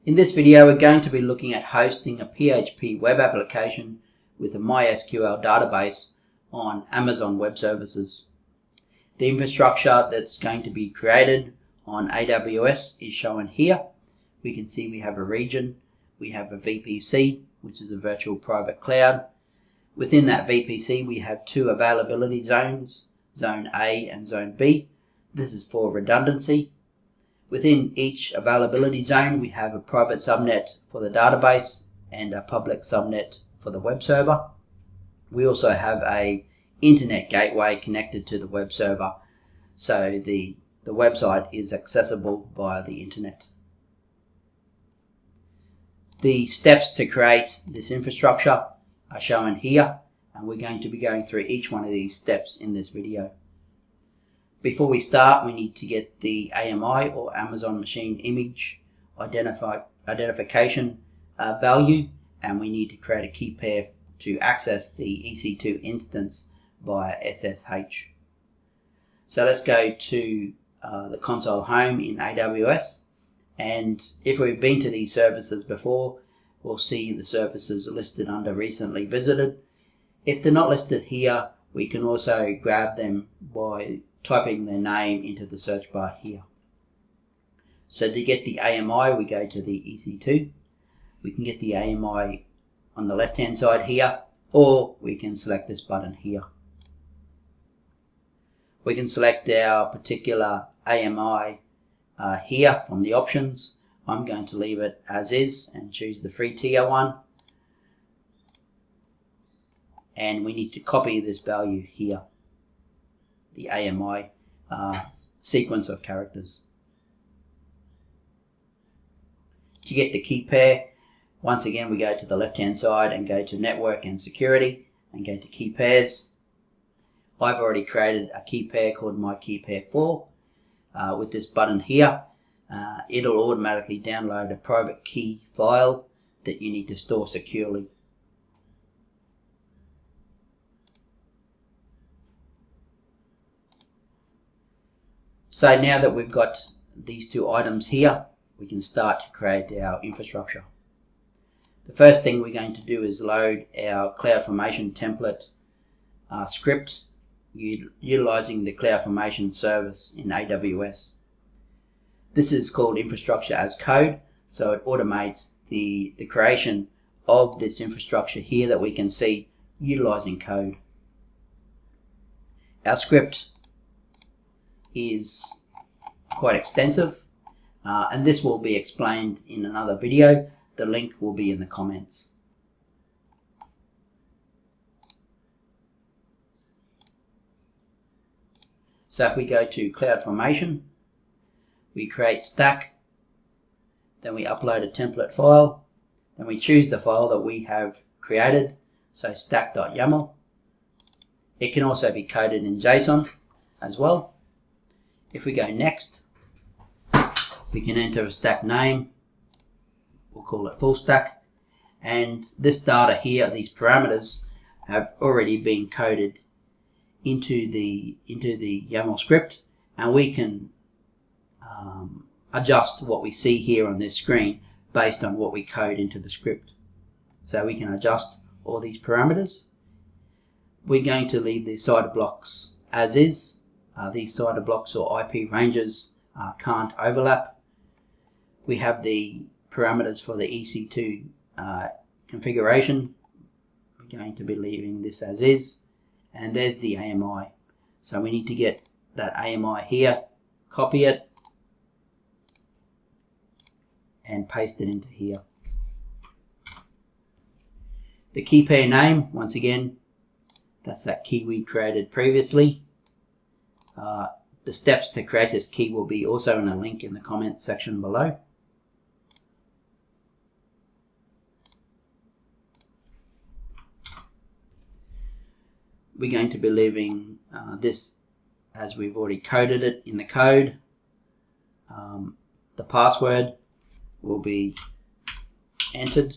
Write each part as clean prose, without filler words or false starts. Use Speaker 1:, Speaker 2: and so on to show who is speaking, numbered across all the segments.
Speaker 1: In this video, we're going to be looking at hosting a PHP web application with a MySQL database on Amazon Web Services. The infrastructure that's going to be created on AWS is shown here. We can see we have a region, we have a VPC, which is a virtual private cloud. Within that VPC, we have two availability zones, Zone A and Zone B. This is for redundancy. Within each availability zone, we have a private subnet for the database and a public subnet for the web server. We also have a internet gateway connected to the web server, so the website is accessible via the internet. The steps to create this infrastructure are shown here, and we're going to be going through each one of these steps in this video. Before we start, we need to get the AMI or Amazon Machine Image identification value, and we need to create a key pair to access the EC2 instance via SSH. So let's go to the console home in AWS, and if we've been to these services before, we'll see the services listed under recently visited. If they're not listed here, we can also grab them by typing their name into the search bar here. So to get the AMI, we go to the EC2. We can get the AMI on the left hand side here, or we can select this button here. We can select our particular AMI here from the options. I'm going to leave it as is and choose the free tier one. And we need to copy this value here, the AMI sequence of characters. To get the key pair, once again we go to the left hand side and go to network and security and go to key pairs. I've already created a key pair called myKeyPair4 with this button here. It'll automatically download a private key file that you need to store securely. So now that we've got these two items here, we can start to create our infrastructure. The first thing we're going to do is load our CloudFormation template script utilizing the CloudFormation service in AWS. This is called infrastructure as code, so it automates the creation of this infrastructure here that we can see utilizing code. Our script is quite extensive, and this will be explained in another video. The link will be in the comments. So if we go to CloudFormation, we create stack, then we upload a template file, then we choose the file that we have created, so stack.yaml. It can also be coded in JSON as well. If we go next, we can enter a stack name. We'll call it full stack. And this data here, these parameters, have already been coded into the YAML script, and we can adjust what we see here on this screen based on what we code into the script. So we can adjust all these parameters. We're going to leave the CIDR blocks as is. These CIDR blocks or IP ranges can't overlap. We have the parameters for the EC2 configuration. We're going to be leaving this as is. And there's the AMI. So we need to get that AMI here, copy it, and paste it into here. The key pair name, once again, that's that key we created previously. The steps to create this key will be also in a link in the comments section below. We're going to be leaving this as we've already coded it in the code. The password will be entered.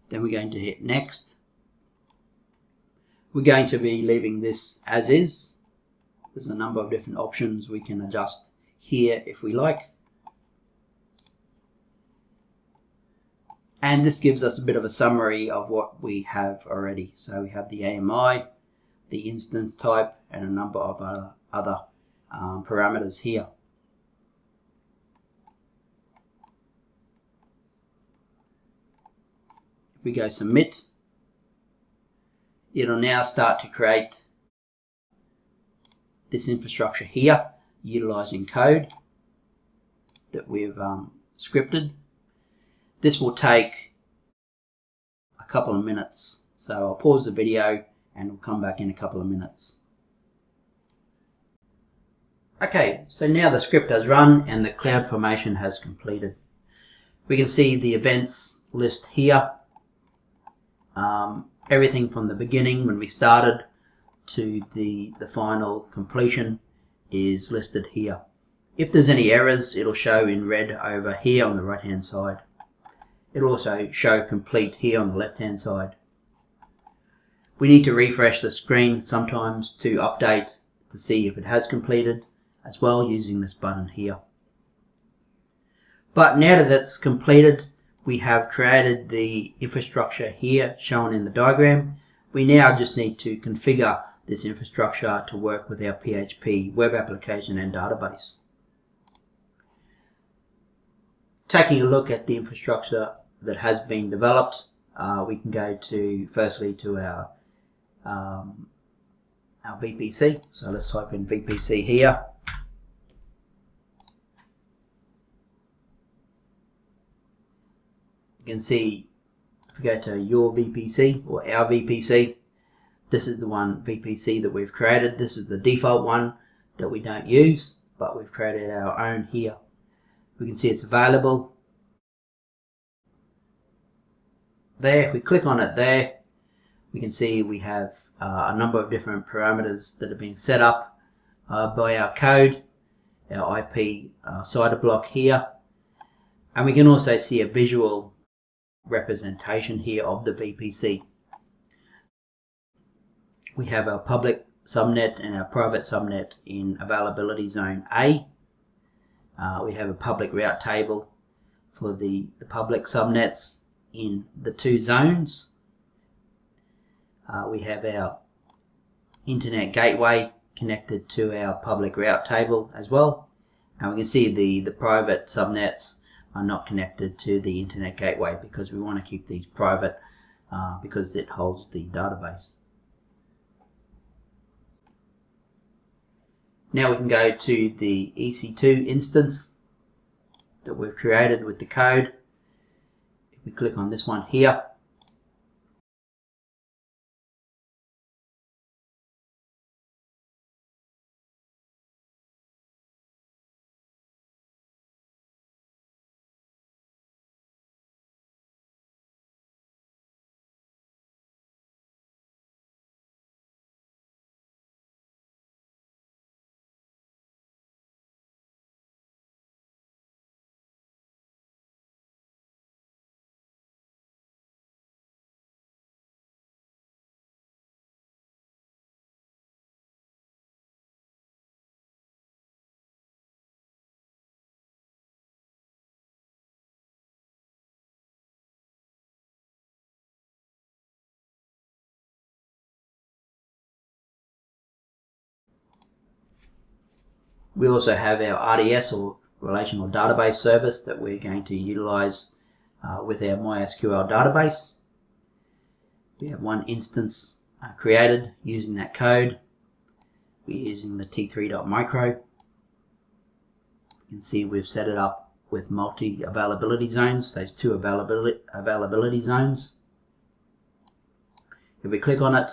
Speaker 1: Then we're going to hit next. We're going to be leaving this as is. There's a number of different options we can adjust here if we like. And this gives us a bit of a summary of what we have already. So we have the AMI, the instance type, and a number of other parameters here. If we go submit, it'll now start to create this infrastructure here, utilizing code that we've scripted. This will take a couple of minutes, so I'll pause the video and we'll come back in a couple of minutes. Okay, so now the script has run and the CloudFormation has completed. We can see the events list here. Everything from the beginning when we started to the final completion is listed here. If there's any errors, it'll show in red over here on the right hand side. It'll also show complete here on the left hand side. We need to refresh the screen sometimes to update to see if it has completed as well, using this button here. But now that that's completed, we have created the infrastructure here shown in the diagram. We now just need to configure this infrastructure to work with our PHP web application and database. Taking a look at the infrastructure that has been developed, we can go to firstly to our VPC. So let's type in VPC here. You can see if we go to your VPC or our VPC, this is the one VPC that we've created. This is the default one that we don't use, but we've created our own here. We can see it's available there. If we click on it there, we can see we have a number of different parameters that are being set up by our code, our IP CIDR block here, and we can also see a visual representation here of the VPC. We have our public subnet and our private subnet in availability zone A. We have a public route table for the public subnets in the two zones. We have our internet gateway connected to our public route table as well, and we can see the private subnets are not connected to the internet gateway because we want to keep these private because it holds the database. Now we can go to the EC2 instance that we've created with the code. If we click on this one here, we also have our RDS or relational database service that we're going to utilize with our MySQL database. We have one instance created using that code. We're using the t3.micro. You can see we've set it up with multi-availability zones, those two availability zones. If we click on it,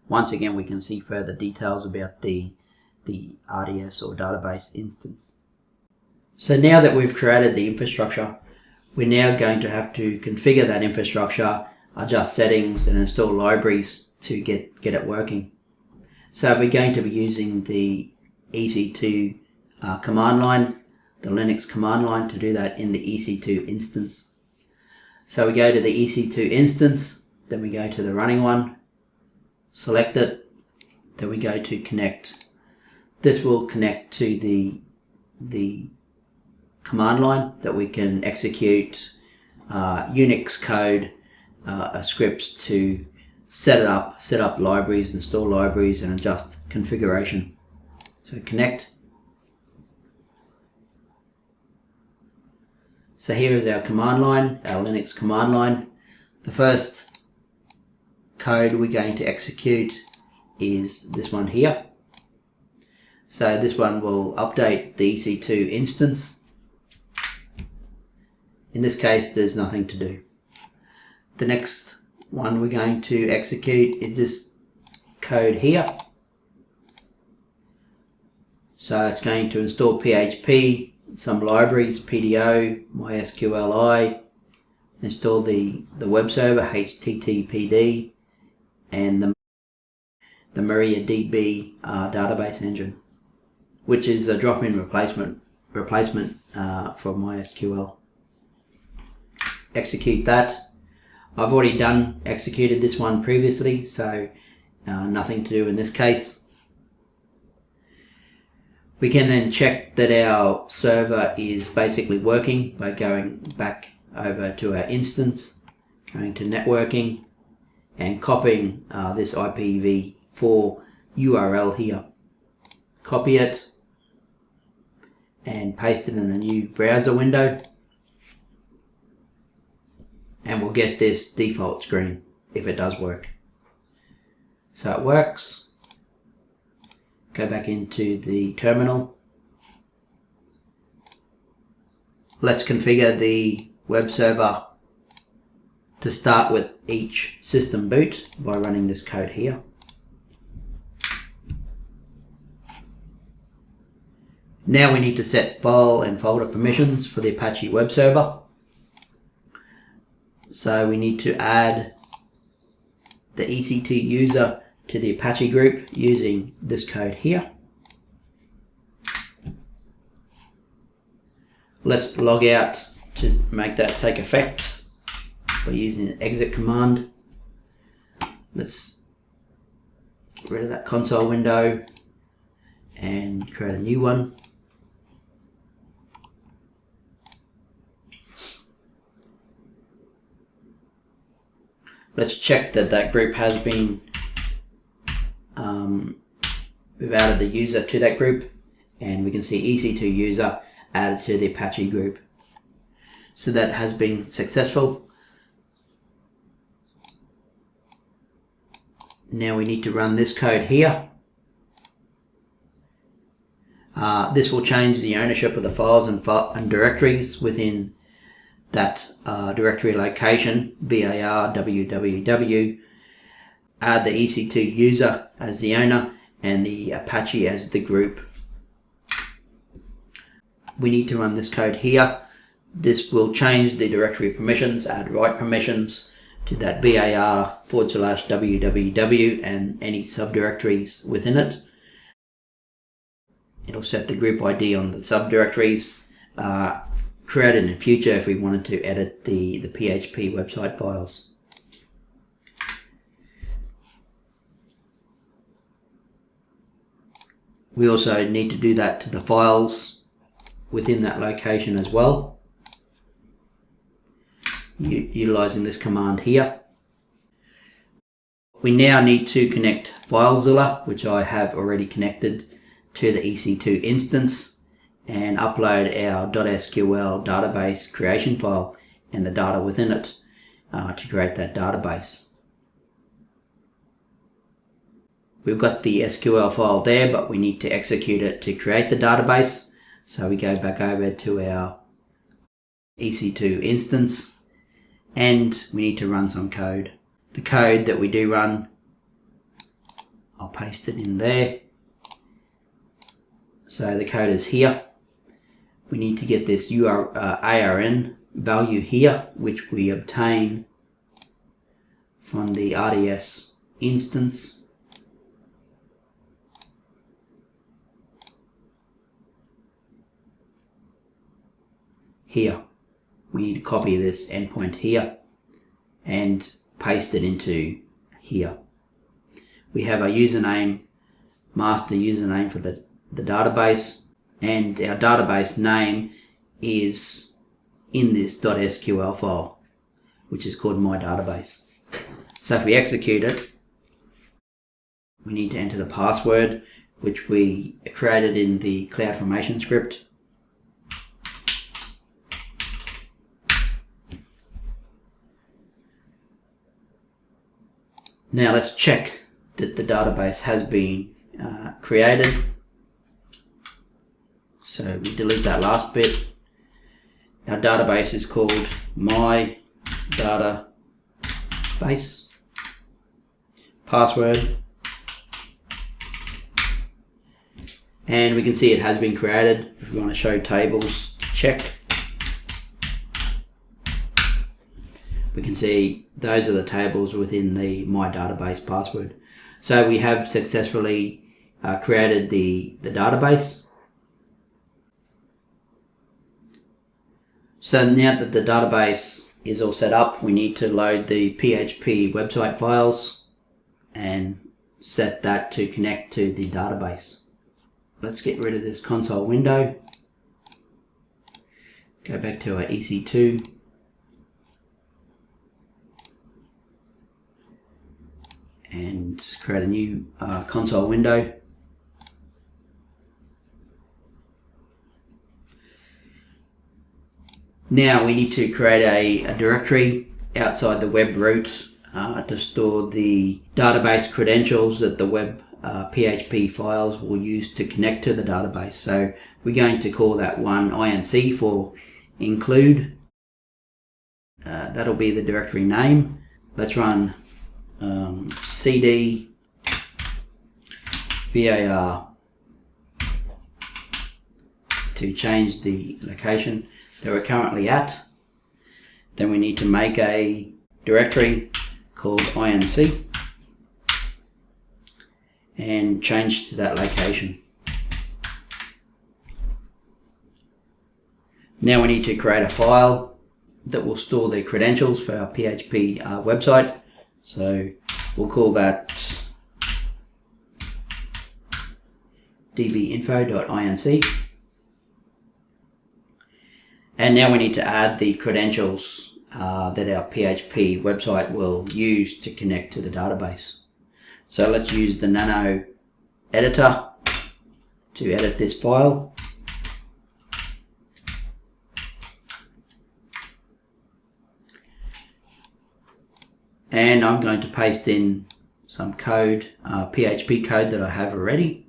Speaker 1: once again we can see further details about the RDS or database instance. So now that we've created the infrastructure, we're now going to have to configure that infrastructure, adjust settings and install libraries to get it working. So we're going to be using the EC2 command line, the Linux command line, to do that in the EC2 instance. So we go to the EC2 instance, then we go to the running one, select it, then we go to connect. This will connect to the command line that we can execute Unix code scripts to set up libraries, install libraries, and adjust configuration. So connect. So here is our command line, our Linux command line. The first code we're going to execute is this one here. So this one will update the EC2 instance. In this case, there's nothing to do. The next one we're going to execute is this code here. So it's going to install PHP, some libraries, PDO, MySQL, install the web server, HTTPD, and the MariaDB database engine, which is a drop-in replacement for MySQL. Execute that. I've already executed this one previously, so nothing to do in this case. We can then check that our server is basically working by going back over to our instance, going to networking, and copying this IPv4 URL here. Copy it and paste it in the new browser window, and we'll get this default screen if it does work. So it works. Go back into the terminal. Let's configure the web server to start with each system boot by running this code here. Now we need to set file and folder permissions for the Apache web server. So we need to add the EC2 user to the Apache group using this code here. Let's log out to make that take effect by using the exit command. Let's get rid of that console window and create a new one. Let's check that that group has been we've added the user to that group, and we can see EC2 user added to the Apache group. So that has been successful. Now we need to run this code here. This will change the ownership of the files and directories within that directory location, var www. Add the EC2 user as the owner and the Apache as the group. We need to run this code here. This will change the directory permissions, add write permissions to that var/www and any subdirectories within it. It'll set the group ID on the subdirectories, created in the future if we wanted to edit the PHP website files. We also need to do that to the files within that location as well, utilizing this command here. We now need to connect FileZilla, which I have already connected to the EC2 instance, and upload our .sql database creation file and the data within it to create that database. We've got the SQL file there, but we need to execute it to create the database. So we go back over to our EC2 instance, and we need to run some code. The code that we do run, I'll paste it in there. So the code is here. We need to get this ARN value here, which we obtain from the RDS instance. Here, we need to copy this endpoint here and paste it into here. We have our username, master username for the database, and our database name is in this .sql file. which is called My Database. So if we execute it, we need to enter the password, which we created in the CloudFormation script. Now let's check that the database has been created. So we delete that last bit. Our database is called My Database. Password. And we can see it has been created. If we want to show tables, check. We can see those are the tables within the My Database password. So we have successfully created the database. So now that the database is all set up, we need to load the PHP website files and set that to connect to the database. Let's get rid of this console window. Go back to our EC2. And create a new console window. Now we need to create a directory outside the web root to store the database credentials that the web PHP files will use to connect to the database. So we're going to call that one inc for include. That'll be the directory name. Let's run cd var to change the location that we're currently at. Then we need to make a directory called inc and change to that location. Now we need to create a file that will store the credentials for our PHP website. So we'll call that dbinfo.inc. And now we need to add the credentials that our PHP website will use to connect to the database. So let's use the Nano editor to edit this file. And I'm going to paste in some code, PHP code that I have already.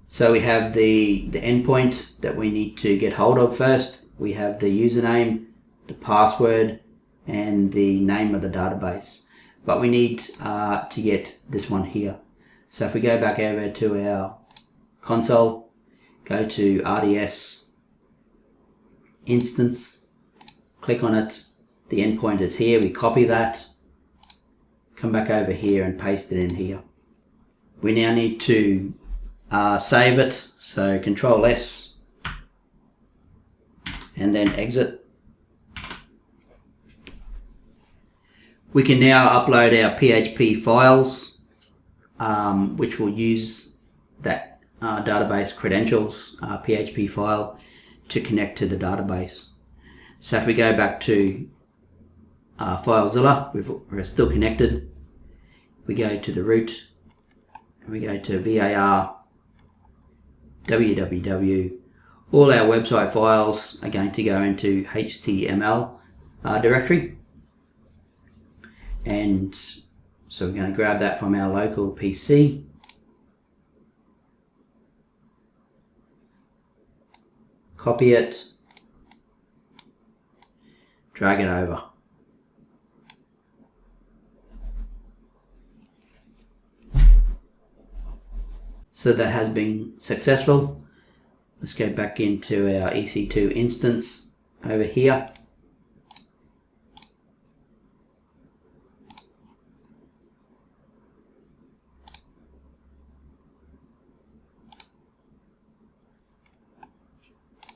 Speaker 1: So we have the endpoint that we need to get hold of first. We have the username, the password, and the name of the database. But we need to get this one here. So if we go back over to our console, go to RDS instance, click on it, the endpoint is here, we copy that, come back over here and paste it in here. We now need to save it, so Control S and then exit. We can now upload our PHP files, which will use that database credentials PHP file to connect to the database. So if we go back to FileZilla, we're still connected. We go to the root and we go to var www. All our website files are going to go into HTML directory. And so we're going to grab that from our local PC. Copy it. Drag it over. So that has been successful. Let's go back into our EC2 instance over here.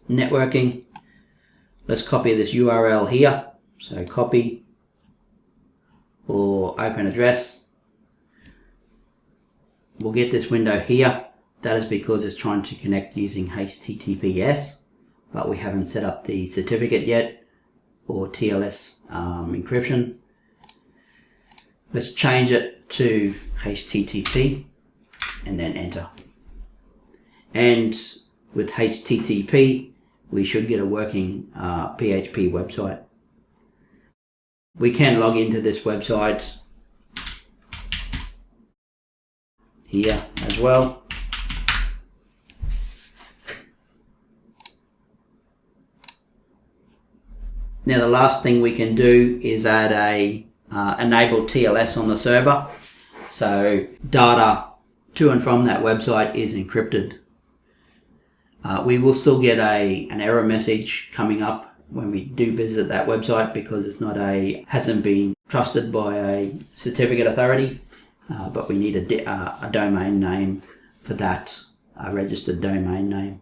Speaker 1: Networking. Let's copy this URL here. So copy or open address. We'll get this window here. That is because it's trying to connect using HTTPS, but we haven't set up the certificate yet. or TLS encryption. Let's change it to HTTP and then enter. And with HTTP, we should get a working PHP website. We can log into this website here as well. Now the last thing we can do is add a enable TLS on the server, so data to and from that website is encrypted. We will still get an error message coming up when we do visit that website because it's hasn't been trusted by a certificate authority, but we need a domain name for that, a registered domain name.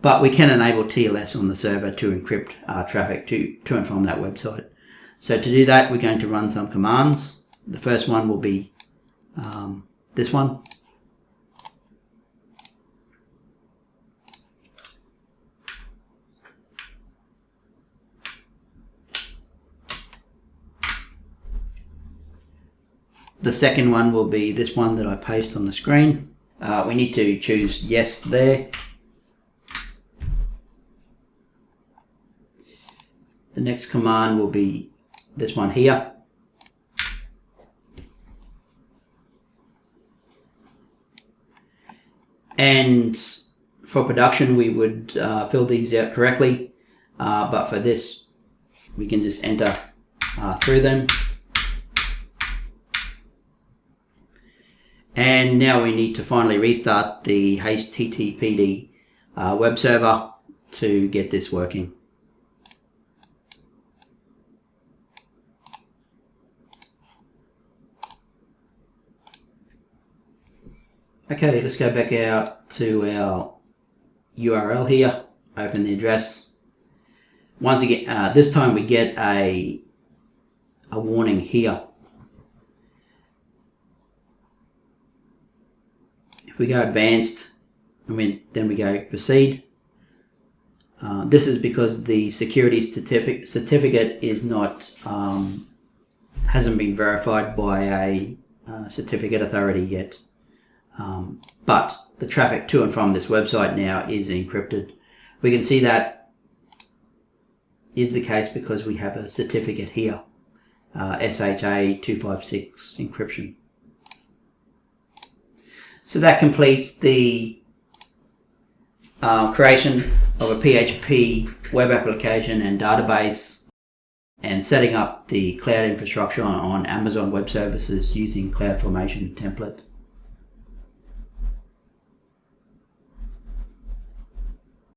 Speaker 1: But we can enable TLS on the server to encrypt traffic to and from that website. So to do that, we're going to run some commands. The first one will be this one. The second one will be this one that I paste on the screen. We need to choose yes there. The next command will be this one here. And for production, we would fill these out correctly. But for this, we can just enter through them. And now we need to finally restart the HTTPD web server to get this working. Okay, let's go back out to our URL here, open the address. Once again, this time we get a warning here. If we go advanced, then we go proceed. This is because the security certificate is not hasn't been verified by a certificate authority yet. But the traffic to and from this website now is encrypted. We can see that is the case because we have a certificate here, SHA 256 encryption. So that completes the creation of a PHP web application and database and setting up the cloud infrastructure on Amazon Web Services using CloudFormation template.